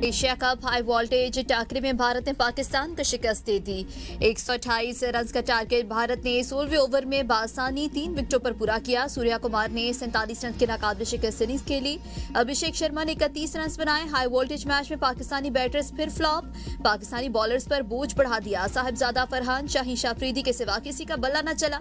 Asia cup high voltage Thakare में भारत ने पाकिस्तान को शिकस्त दे दी। 128 रन का टारगेट भारत ने 16वें ओवर में बासानी 3 विकेटों पर पूरा किया। सूर्या कुमार ने 47 रन की नाकाबिल शिकस्त इनिंग्स खेली। अभिषेक शर्मा ने 31 रन बनाए। हाई वोल्टेज मैच में पाकिस्तानी बैटर्स फिर फ्लॉप, पाकिस्तानी बॉलर्स पर बोझ बढ़ा दिया। साहिबजादा फरहान, शाहीन शाह अफरीदी के सिवा किसी का बल्ला न चला।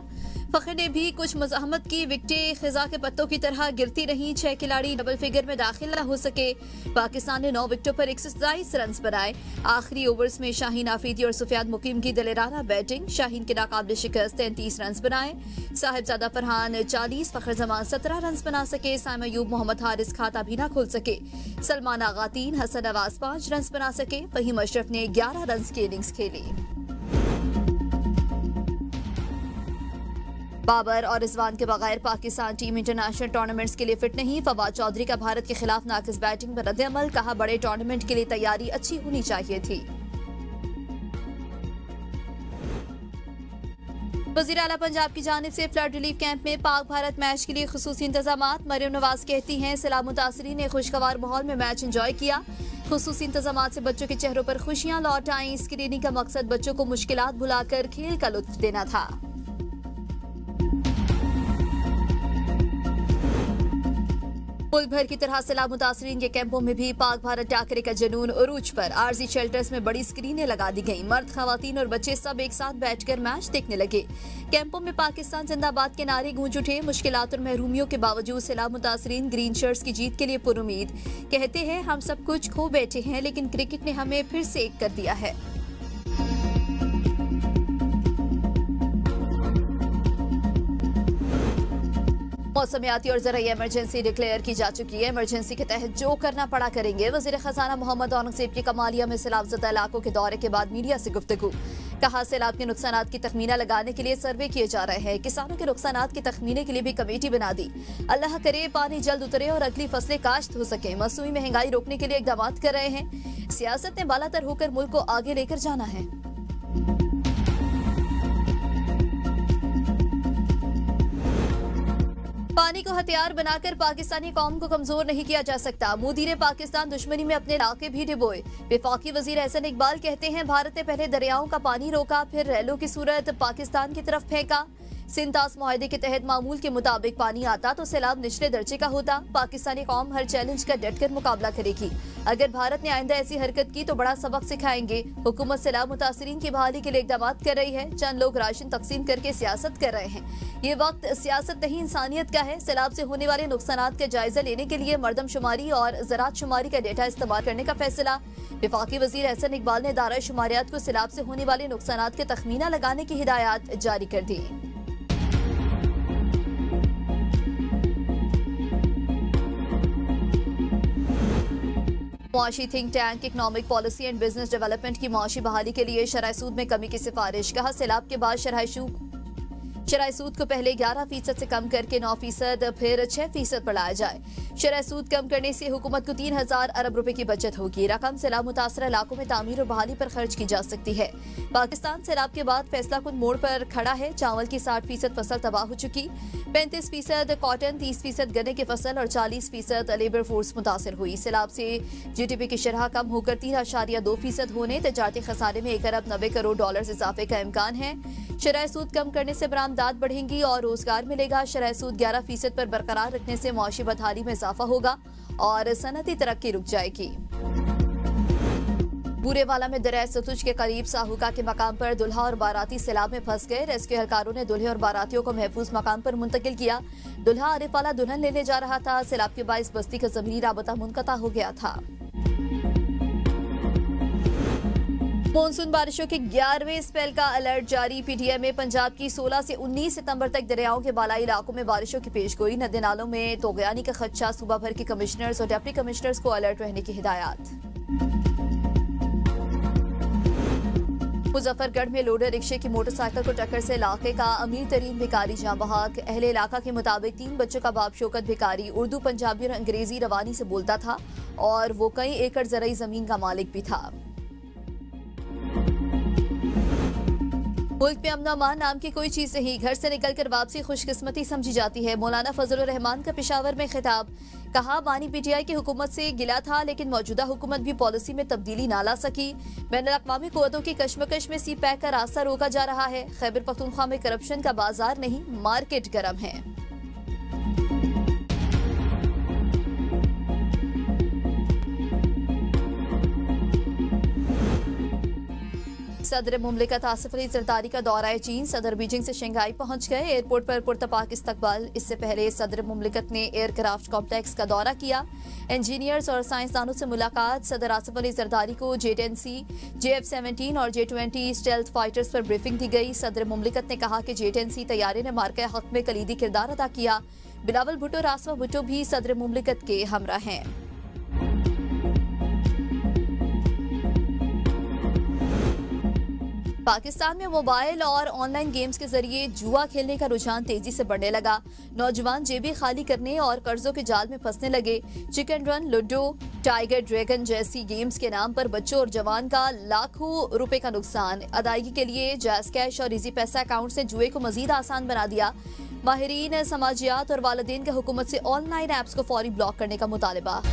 फखर ने भी कुछ मज़ाहमत की। विकेटें खिजा के पत्तों की तरह गिरती रहीं। 6 खिलाड़ी डबल फिगर में दाखिल न हो सके। पाकिस्तान ने 9 विकेटों पर 127 रन बनाए। आखिरी ओवर्स में शाहीन आफरीदी और सुफियान मुकीम की दिलेराना बैटिंग। शाहीन के नाकाबिल शिकस्त 33 रन बनाए। साहिबजादा फरहान 40, फखर जमान 17 रन बना सके। साइम अयूब, मोहम्मद हारिस खाता भी न खोल सके। सलमान आगा 3, हसन नवाज 5 रन बना सके। फहीम अशरफ ने 11 रन की इनिंग्स खेली। बाबर और रिजवान के बगैर पाकिस्तान टीम इंटरनेशनल टूर्नामेंट्स के लिए फिट नहीं। फवाद चौधरी का भारत के खिलाफ नाकिस बैटिंग पर रद्द-ए-अमल। कहा, बड़े टूर्नामेंट के लिए तैयारी अच्छी होनी चाहिए थी। वज़ीर आला पंजाब की जानिब से फ्लड रिलीफ कैंप में पाक भारत मैच के लिए खुसूसी इंतजामात। मरियम नवाज कहती हैं, सैलाब मुतासरीन ने खुशगवार माहौल में मैच एंजॉय किया। खुसूसी इंतजामात से बच्चों के चेहरों पर खुशियां लौट आईं। स्क्रीनिंग का मकसद बच्चों को मुश्किलात भुलाकर खेल का लुत्फ देना था। मुल्क भर की तरह सैलाब मुतासरीन के कैंपों में भी पाक भारत टाकरे का जुनून उरूज पर। आरजी शेल्टर्स में बड़ी स्क्रीनें लगा दी गईं। मर्द, खवातीन और बच्चे सब एक साथ बैठकर मैच देखने लगे। कैंपों में पाकिस्तान जिंदाबाद के नारे गूंज उठे। मुश्किलात और महरूमियों के बावजूद सैलाब मुतासरीन ग्रीन शर्ट्स की जीत के लिए पुरुमीद। कहते हैं, हम सब कुछ खो बैठे हैं, लेकिन क्रिकेट ने हमें फिर से एक कर दिया है। मौसमियाती और ज़राई इमरजेंसी डिक्लेयर की जा चुकी है। इमरजेंसी के तहत जो करना पड़ा करेंगे। वज़ीर खजाना मोहम्मद औरंगज़ेब की कमालिया में सैलाबज़दा इलाकों के दौरे के बाद मीडिया से गुफ्तगू। कहा, सैलाब के नुकसानात की तखमीना लगाने के लिए सर्वे किए जा रहे हैं। किसानों के नुकसानात के तखमीने के लिए भी कमेटी बना दी। अल्लाह करे पानी जल्द उतरे और अगली फसलें काश्त हो सके। मसूई महंगाई रोकने के लिए इकदाम कर रहे हैं। सियासत ने बालातर होकर मुल्क को आगे लेकर जाना है। पानी को हथियार बनाकर पाकिस्तानी कौम को कमजोर नहीं किया जा सकता। मोदी ने पाकिस्तान दुश्मनी में अपने इलाके भी डुबोए। वफाकी वजीर एहसन इकबाल कहते हैं, भारत ने पहले दरियाओं का पानी रोका, फिर रैलों की सूरत पाकिस्तान की तरफ फेंका। सिंतास मुआहदे के तहत मामूल के मुताबिक पानी आता तो सैलाब निचले दर्जे का होता। पाकिस्तानी कौम हर चैलेंज का डटकर मुकाबला करेगी। अगर भारत ने आइंदा ऐसी हरकत की तो बड़ा सबक सिखाएंगे। हुकूमत सैलाब मुतासरीन की बहाली के लिए इकदाम कर रही है। चंद लोग राशन तकसीम करके सियासत कर रहे हैं। ये वक्त सियासत नहीं, इंसानियत का है। सैलाब से होने वाले नुकसानात का जायजा लेने के लिए मरदमशुमारी और ज़राअत शुमारी का डेटा इस्तेमाल करने का फैसला। वफाकी वजीर एहसन इकबाल ने दायरा शुमारियात को सैलाब से होने वाले नुकसानात के तखमीना लगाने की हिदायत जारी कर दी। मुआशी think tank economic policy and business development की मुआशी बहाली के लिए शरह सूद में कमी की सिफारिश। कहा, सैलाब के बाद शरह सूद को पहले 11% से कम करके 9%, फिर 6% पर लाया जाए। शरह सूद कम करने से हुकूमत को 3000 अरब रुपए की बचत होगी। रकम सैलाब मुतासर इलाकों में तामीर और बहाली पर खर्च की जा सकती है। पाकिस्तान सैलाब के बाद फैसला कुन मोड़ पर खड़ा है। चावल की 60% फसल तबाह हो चुकी। 35% कॉटन, 30% गन्ने की फसल और 40% लेबर फोर्स मुतासर हुई। सैलाब से GDP की शरह कम होकर 3.2% होने, तजारती खसारे में 1 अरब 90 करोड़ डॉलर इजाफे का इम्कान है। शरह सूद कम करने से बरामदात बढ़ेंगी और रोजगार मिलेगा। शरह सूद 11% पर बरकरार रखने से मुआशी बदहाली में इजाफा होगा और सनती तरक्की रुक जाएगी। बूरेवाला में दरिया सतलुज के करीब साहुका के मकाम पर दुल्हा और बाराती सैलाब में फंस गए। रेस्क्यू एहलकारों ने दुल्हे और बारातियों को महफूज मकाम पर मुंतकिल किया। दुल्हा आरिफ वाला दुल्हन लेने जा रहा था। सैलाब के बाइस बस्ती का जमीनी राबता मुनक़ता हो गया था। मॉनसून बारिशों के 11वें स्पेल का अलर्ट जारी। PTM में पंजाब की 16 से 19 सितंबर तक दरियाओं के बालाई इलाकों में बारिशों की पेशगोई। नदी नालों में तोगयानी का खदशा। सूबा भर के कमिश्नर्स और डिप्टी कमिश्नर्स को अलर्ट रहने की हिदायत। मुजफ्फरगढ़ में लोडर रिक्शे की मोटरसाइकिल को टक्कर से इलाके का अमीर तरीन भिखारी जाँ बहक। अहले इलाका के मुताबिक 3 बच्चों का बाप शौकत भिखारी उर्दू, पंजाबी और अंग्रेजी रवानी से बोलता था और वो कई एकड़ ज़राई जमीन का मालिक भी था। मुल्क में अमन अमान नाम की कोई चीज नहीं। घर से निकलकर वापसी खुशकिस्मती समझी जाती है। मौलाना फजलुर रहमान का पेशावर में खिताब। कहा, बानी पीटीआई की हुकूमत से गिला था, लेकिन मौजूदा हुकूमत भी पॉलिसी में तब्दीली ना ला सकी। बैनुल-अक़वामी क़ुव्वतों की कशमकश में सी पैक का रास्ता रोका जा रहा है। खैबर पख्तूनख्वा में करप्शन का बाजार नहीं, मार्केट गर्म है। सदर मुमलिकत आसिफ अली जरदारी का दौरा है चीन। सदर बीजिंग से शंघाई पहुंच गए। एयरपोर्ट पर पुरतपाक इस्तकबाल। इससे पहले सदर मुमलिकत ने एयरक्राफ्ट कॉम्प्लेक्स का दौरा किया। इंजीनियर्स और साइंसदानों से मुलाकात। सदर आसिफ अली जरदारी को J-10C, JF-17 और J-20 स्टेल्थ फाइटर्स पर ब्रीफिंग दी गई। सदर मुमलिकत ने कहा कि J-10C तैयारी ने मार्का हक में कलीदी किरदार अदा किया। बिलावल भुट्टो, रासमा भुट्टो भी सदर मुमलिकत के हमरा हैं। पाकिस्तान में मोबाइल और ऑनलाइन गेम्स के जरिए जुआ खेलने का रुझान तेजी से बढ़ने लगा। नौजवान जेबें खाली करने और कर्जों के जाल में फंसने लगे। Chicken run, ludo, tiger dragon जैसी गेम्स के नाम पर बच्चों और जवान का लाखों रुपए का नुकसान। अदायगी के लिए जैज़ कैश और इजी पैसा अकाउंट से जुए को मजीद आसान बना दिया। माहिरीन समाजियात और वालिदैन का हुकूमत से ऑनलाइन ऐप्स को फौरी ब्लॉक करने का मुतालबा।